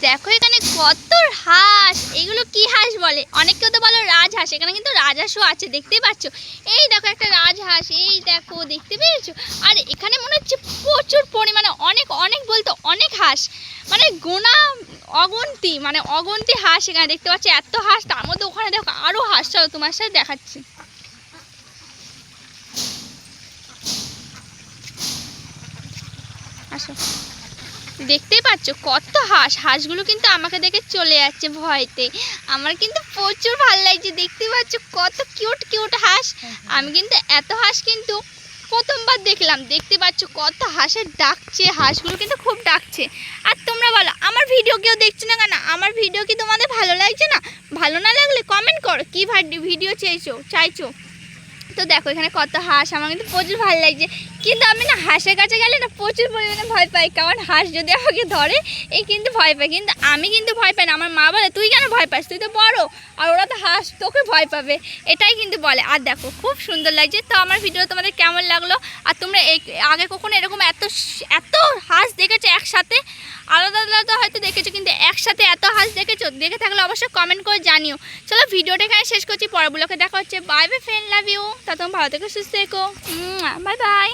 দেখো এখানে কত হাঁস, এগুলো কি হাঁস বলে? অনেকেও তো বলো রাজহাঁস, এখানে কিন্তু রাজহাঁসও আছে, দেখতেই পাচ্ছ। এই দেখো একটা রাজহাঁস, এই দেখো দেখতে পেয়েছো। আর এখানে মনে হচ্ছে প্রচুর পরিমাণে অনেক অনেক বলতে অনেক হাঁস, মানে গোনা অগুন্তি, মানে অগুন্তি হাঁস এখানে দেখতে পাচ্ছি। এত হাঁস, তার মধ্যে ওখানে দেখো আরও হাঁস, চলো তোমার সাথে দেখাচ্ছি। আসো, দেখতেই পাচ্ছ কত হাঁস। হাঁসগুলো কিন্তু আমাকে দেখে চলে যাচ্ছে ভয়তে। আমার কিন্তু প্রচুর ভালো লাগছে, দেখতে পাচ্ছ কত কিউট কিউট হাঁস। আমি কিন্তু এত হাঁস কিন্তু প্রথমবার দেখলাম। দেখতে পাচ্ছ কত হাঁসের ডাকছে, হাঁসগুলো কিন্তু খুব ডাকছে। আর তোমরা বলো আমার ভিডিও কেউ দেখছো না কেন? আমার ভিডিও কি তোমাদের ভালো লাগছে না? ভালো না লাগলে কমেন্ট করো কী ভিডিও চাইছো। তো দেখো এখানে কত হাঁস, আমার কিন্তু প্রচুর ভালো লাগছে। কিন্তু আমি না হাঁসের কাছে গেলে না প্রচুর পরিমাণে ভয় পাই, কারণ হাঁস যদি আমাকে ধরে এই কিন্তু ভয় পাই। কিন্তু আমি কিন্তু ভয় পাই না। আমার মা বলে তুই কেন ভয় পাস, তুই তো বড়, আর ওরা তো হাঁস, তোকে ভয় পাবে, এটাই কিন্তু বলে। আর দেখো খুব সুন্দর লাগছে। তো আমার ভিডিও তোমাদের কেমন লাগলো? আর তোমরা আগে কখনো এরকম এত এত হাঁস দেখেছো একসাথে? আলাদা আলাদা হয়তো দেখেছো, কিন্তু একসাথে এত হাঁস দেখেছো? দেখে থাকলে অবশ্যই কমেন্ট করে জানিও। চলো ভিডিওটা এখানে শেষ করছি, পরের ব্লগে দেখা হচ্ছে। Bye bye friend, love you. তখন ভালো থেকো, সুস্থ থেকো, বাই বাই।